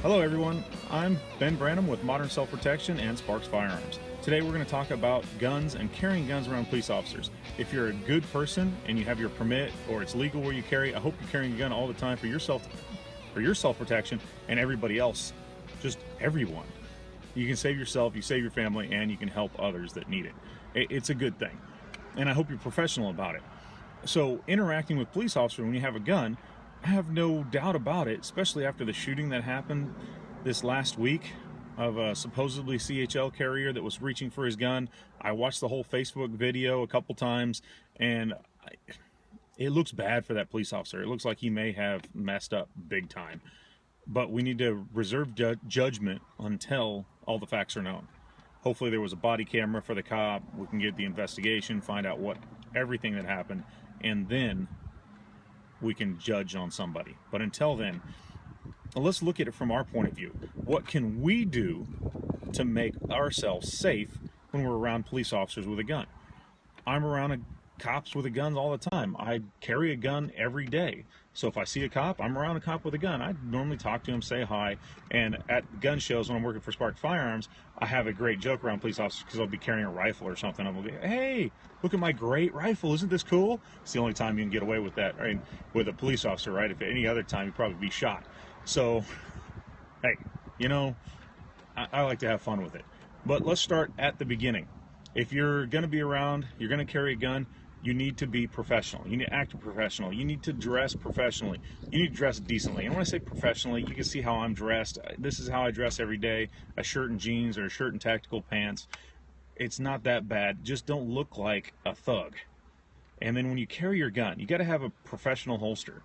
Hello everyone, I'm Ben Branham with Modern Self-Protection and Sparks Firearms. Today we're going to talk about guns and carrying guns around police officers. If you're a good person and you have your permit or it's legal where you carry, I hope you're carrying a gun all the time for your self-protection and everybody else, just everyone. You can save yourself, you save your family, and you can help others that need it. It's a good thing. And I hope you're professional about it. So interacting with police officers when you have a gun, I have no doubt about it, especially after the shooting that happened this last week of a supposedly CHL carrier that was reaching for his gun. I watched the whole Facebook video a couple times, and it looks bad for that police officer. It looks like he may have messed up big time. But we need to reserve judgment until all the facts are known. Hopefully there was a body camera for the cop. We can get the investigation, find out everything that happened, and then we can judge on somebody. But until then, let's look at it from our point of view. What can we do to make ourselves safe when we're around police officers with a gun? I'm around cops with guns all the time. I carry a gun every day. So if I see a cop, I'm around a cop with a gun. I normally talk to him, say hi. And at gun shows, when I'm working for Sparks Firearms, I have a great joke around police officers because I'll be carrying a rifle or something. I'll be, hey, look at my great rifle. Isn't this cool? It's the only time you can get away with that, right? With a police officer, right? If any other time, you'd probably be shot. So, hey, you know, I like to have fun with it. But let's start at the beginning. If you're going to be around, you're going to carry a gun, you need to be professional. You need to act professional. You need to dress professionally. You need to dress decently. And when I say professionally, you can see how I'm dressed. This is how I dress every day, a shirt and jeans or a shirt and tactical pants. It's not that bad. Just don't look like a thug. And then when you carry your gun, you got to have a professional holster.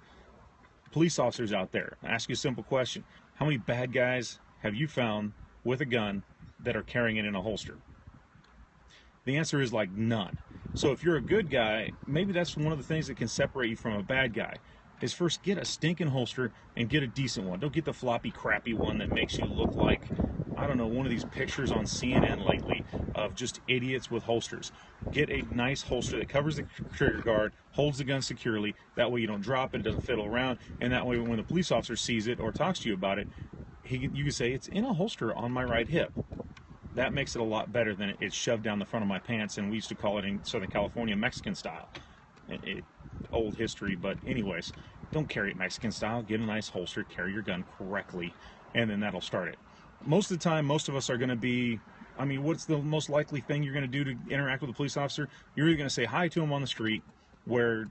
Police officers out there, I ask you a simple question. How many bad guys have you found with a gun that are carrying it in a holster? The answer is like none. So if you're a good guy, maybe that's one of the things that can separate you from a bad guy, is first get a stinking holster and get a decent one. Don't get the floppy, crappy one that makes you look like, I don't know, one of these pictures on CNN lately of just idiots with holsters. Get a nice holster that covers the trigger guard, holds the gun securely. That way you don't drop it, doesn't fiddle around, and that way when the police officer sees it or talks to you about it, you can say, it's in a holster on my right hip. That makes it a lot better than it's shoved down the front of my pants, and we used to call it in Southern California Mexican style. Old history, but anyways, don't carry it Mexican style. Get a nice holster, carry your gun correctly, and then that'll start it. Most of the time, most of us are going to be, what's the most likely thing you're going to do to interact with a police officer? You're either going to say hi to him on the street, where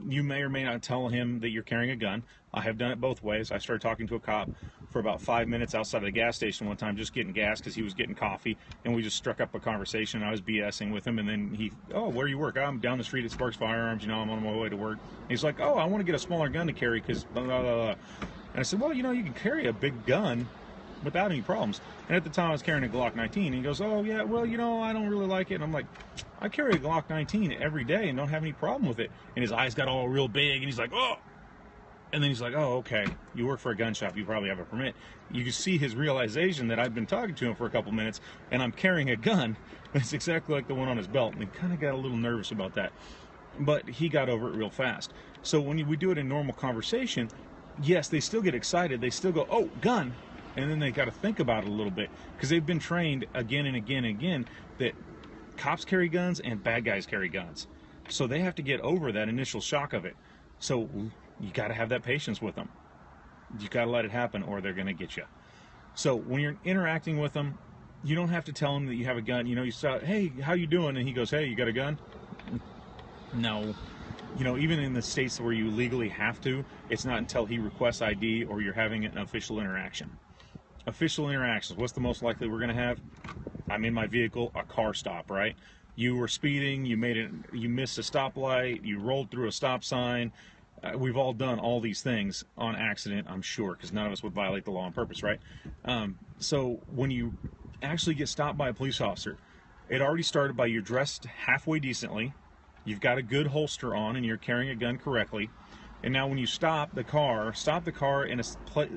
you may or may not tell him that you're carrying a gun. I have done it both ways. I started talking to a cop for about 5 minutes outside of the gas station one time, just getting gas because he was getting coffee, and we just struck up a conversation. I was BSing with him, and then where do you work? I'm down the street at Sparks Firearms, I'm on my way to work. And he's like, I want to get a smaller gun to carry because blah, blah, blah. And I said, well, you can carry a big gun without any problems. And at the time I was carrying a Glock 19. And he goes, oh yeah, well, I don't really like it. And I'm like, I carry a Glock 19 every day and don't have any problem with it. And his eyes got all real big, and he's like, oh. And then he's like, oh, okay, you work for a gun shop, you probably have a permit. You can see his realization that I've been talking to him for a couple minutes and I'm carrying a gun that's exactly like the one on his belt. And he kind of got a little nervous about that. But he got over it real fast. So when we do it in normal conversation, yes, they still get excited. They still go, oh, gun. And then they got to think about it a little bit because they've been trained again and again and again that cops carry guns and bad guys carry guns. So they have to get over that initial shock of it. So you got to have that patience with them. You got to let it happen or they're going to get you. So when you're interacting with them, you don't have to tell them that you have a gun. You say, hey, how you doing? And he goes, hey, you got a gun? No. Even in the states where you legally have to, it's not until he requests ID or you're having an official interaction. Official interactions, what's the most likely we're going to have? I'm in my vehicle, a car stop, right? You were speeding, you missed a stoplight, you rolled through a stop sign. We've all done all these things on accident, I'm sure, because none of us would violate the law on purpose, right? So when you actually get stopped by a police officer, it already started by you're dressed halfway decently, you've got a good holster on, and you're carrying a gun correctly. And now when you stop the car in a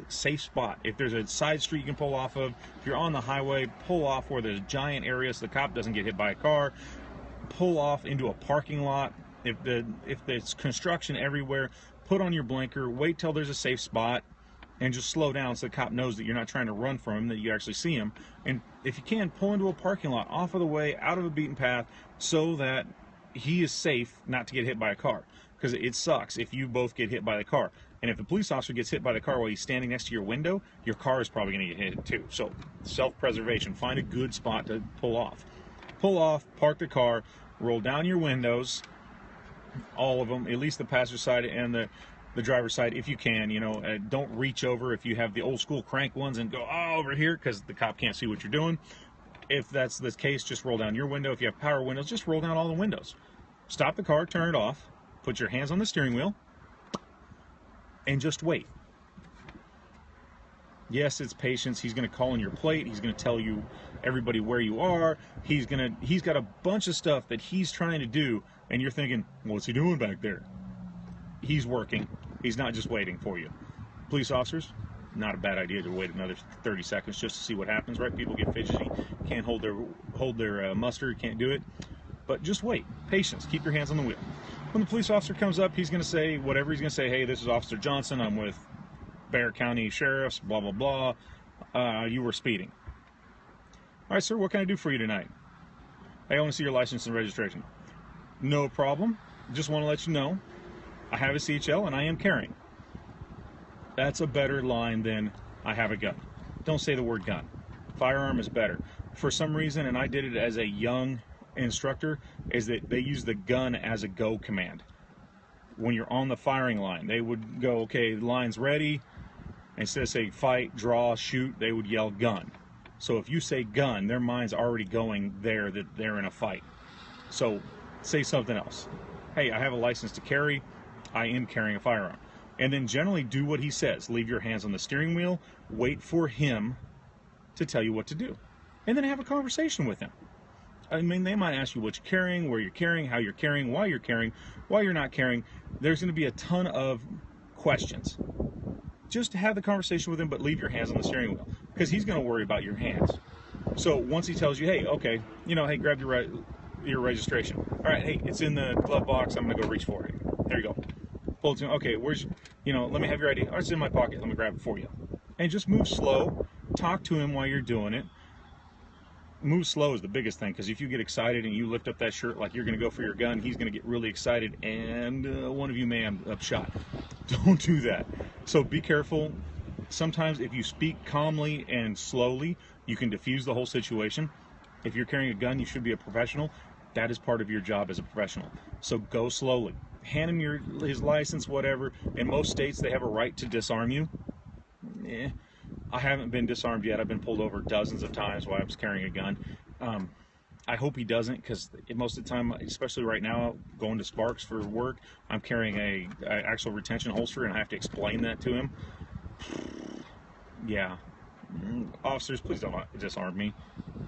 safe spot. If there's a side street you can pull off of, if you're on the highway, pull off where there's a giant area so the cop doesn't get hit by a car. Pull off into a parking lot. If there's construction everywhere, put on your blinker, wait till there's a safe spot, and just slow down so the cop knows that you're not trying to run from him, that you actually see him. And if you can, pull into a parking lot, off of the way, out of a beaten path, so that he is safe not to get hit by a car. Because it sucks if you both get hit by the car. And if the police officer gets hit by the car while he's standing next to your window, your car is probably going to get hit too. So self-preservation, find a good spot to pull off. Pull off, park the car, roll down your windows, all of them, at least the passenger side and the driver's side if you can. Don't reach over if you have the old school crank ones and go over here, because the cop can't see what you're doing. If that's the case, just roll down your window. If you have power windows, just roll down all the windows. Stop the car, turn it off, put your hands on the steering wheel, and just wait. Yes, it's patience. He's going to call on your plate. He's going to tell you everybody where you are. He's got a bunch of stuff that he's trying to do, and you're thinking, what's he doing back there? He's working. He's not just waiting for you. Police officers, not a bad idea to wait another 30 seconds just to see what happens, right? People get fidgety, can't hold their muster, can't do it. But just wait. Patience. Keep your hands on the wheel. When the police officer comes up, he's going to say whatever he's going to say. Hey, this is Officer Johnson. I'm with Bexar County Sheriff's, blah, blah, blah. You were speeding. All right, sir, what can I do for you tonight? Hey, I want to see your license and registration. No problem. Just want to let you know I have a CHL and I am carrying. That's a better line than I have a gun. Don't say the word gun. Firearm is better. For some reason, and I did it as a young instructor, is that they use the gun as a go command. When you're on the firing line, they would go, okay, the line's ready. Instead of saying fight, draw, shoot, they would yell gun. So if you say gun, their mind's already going there that they're in a fight. So say something else. Hey, I have a license to carry. I am carrying a firearm. And then generally do what he says. Leave your hands on the steering wheel. Wait for him to tell you what to do. And then have a conversation with him. I mean, they might ask you what you're carrying, where you're carrying, how you're carrying, why you're not carrying. There's going to be a ton of questions. Just have the conversation with him, but leave your hands on the steering wheel, because he's going to worry about your hands. So once he tells you, hey, okay, hey, grab your registration. All right, hey, it's in the glove box. I'm going to go reach for it. There you go. Pull it to him. Okay, where's, let me have your ID. Oh, it's in my pocket. Let me grab it for you. And just move slow. Talk to him while you're doing it. Move slow is the biggest thing, because if you get excited and you lift up that shirt like you're going to go for your gun, he's going to get really excited, and one of you may end up shot. Don't do that. So be careful. Sometimes if you speak calmly and slowly, you can diffuse the whole situation. If you're carrying a gun, you should be a professional. That is part of your job as a professional. So go slowly. Hand him his license, whatever. In most states, they have a right to disarm you. I haven't been disarmed yet. I've been pulled over dozens of times while I was carrying a gun. I hope he doesn't, because most of the time, especially right now, going to Sparks for work, I'm carrying a actual retention holster, and I have to explain that to him. Yeah. Officers, please don't disarm me.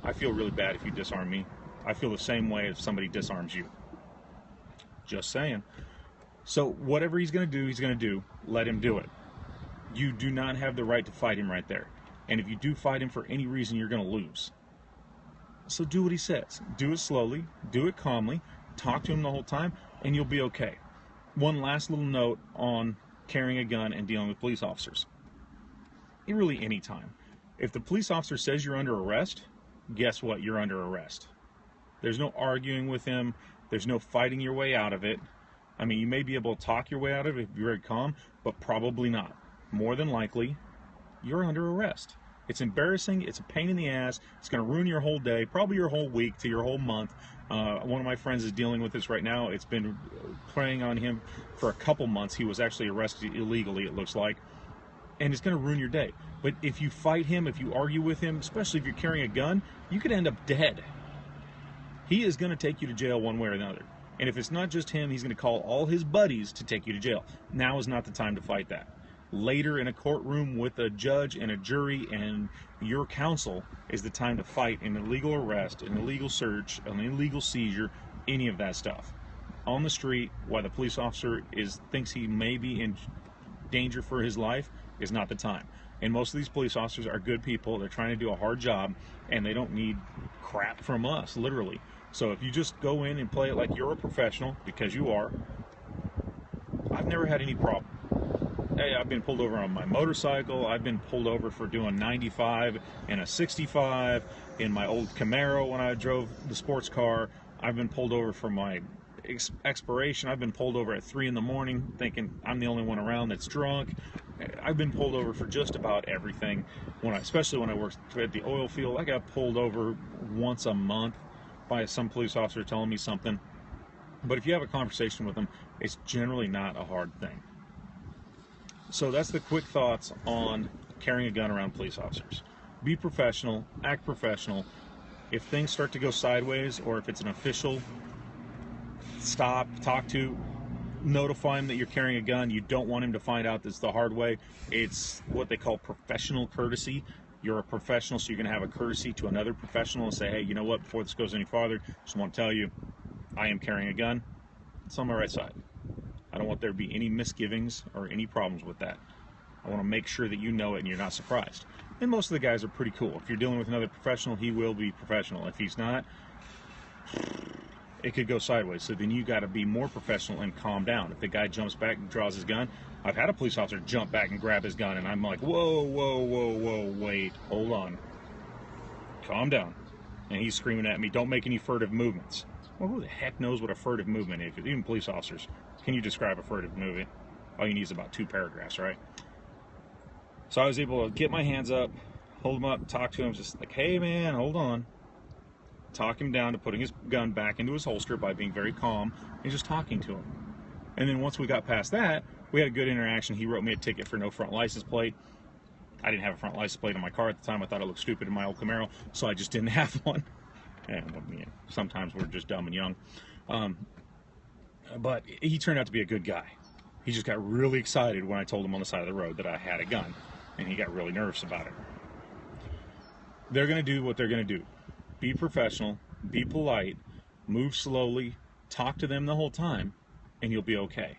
I feel really bad if you disarm me. I feel the same way if somebody disarms you. Just saying. So whatever he's going to do. Let him do it. You do not have the right to fight him right there. And if you do fight him for any reason, you're going to lose. So do what he says. Do it slowly. Do it calmly. Talk to him the whole time, and you'll be okay. One last little note on carrying a gun and dealing with police officers. Really, any time. If the police officer says you're under arrest, guess what? You're under arrest. There's no arguing with him. There's no fighting your way out of it. I mean, you may be able to talk your way out of it if you're very calm, but probably not. More than likely, you're under arrest. It's embarrassing. It's a pain in the ass. It's going to ruin your whole day, probably your whole week to your whole month. One of my friends is dealing with this right now. It's been preying on him for a couple months. He was actually arrested illegally, it looks like. And it's going to ruin your day. But if you fight him, if you argue with him, especially if you're carrying a gun, you could end up dead. He is going to take you to jail one way or another. And if it's not just him, he's going to call all his buddies to take you to jail. Now is not the time to fight that. Later in a courtroom with a judge and a jury and your counsel is the time to fight an illegal arrest, an illegal search, an illegal seizure, any of that stuff. On the street, while the police officer thinks he may be in danger for his life, is not the time. And most of these police officers are good people. They're trying to do a hard job, and they don't need crap from us, literally. So if you just go in and play it like you're a professional, because you are, I've never had any problem. Hey, I've been pulled over on my motorcycle. I've been pulled over for doing 95 and a 65 in my old Camaro when I drove the sports car. I've been pulled over for my expiration. I've been pulled over at 3 in the morning thinking I'm the only one around that's drunk. I've been pulled over for just about everything. Especially when I worked at the oil field, I got pulled over once a month by some police officer telling me something. But if you have a conversation with them, it's generally not a hard thing. So that's the quick thoughts on carrying a gun around police officers. Be professional, act professional. If things start to go sideways, or if it's an official, stop, talk to, notify him that you're carrying a gun. You don't want him to find out this the hard way. It's what they call professional courtesy. You're a professional, so you're going to have a courtesy to another professional and say, hey, you know what, before this goes any farther, just want to tell you, I am carrying a gun. It's on my right side. I don't want there to be any misgivings or any problems with that. I want to make sure that you know it and you're not surprised. And most of the guys are pretty cool. If you're dealing with another professional, he will be professional. If he's not, it could go sideways. So then you got to be more professional and calm down. If the guy jumps back and draws his gun, I've had a police officer jump back and grab his gun, and I'm like, whoa, whoa, whoa, whoa, wait, hold on. Calm down. And he's screaming at me, don't make any furtive movements. Well, who the heck knows what a furtive movement is? Even police officers. Can you describe a furtive movement? All you need is about 2 paragraphs, right? So I was able to get my hands up, hold him up, talk to him, just like, hey man, hold on. Talk him down to putting his gun back into his holster by being very calm and just talking to him. And then once we got past that, we had a good interaction. He wrote me a ticket for no front license plate. I didn't have a front license plate on my car at the time. I thought it looked stupid in my old Camaro, so I just didn't have one. And sometimes we're just dumb and young. But he turned out to be a good guy. He just got really excited when I told him on the side of the road that I had a gun, and he got really nervous about it. They're going to do what they're going to do. Be professional, be polite, move slowly, talk to them the whole time, and you'll be okay.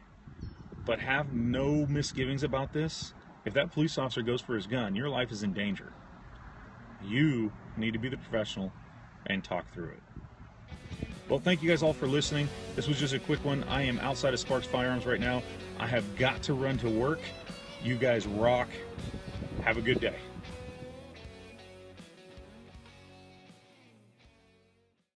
But have no misgivings about this. If that police officer goes for his gun, your life is in danger. You need to be the professional and talk through it. Well, thank you guys all for listening. This was just a quick one. I am outside of Sparks Firearms right now. I have got to run to work. You guys rock. Have a good day.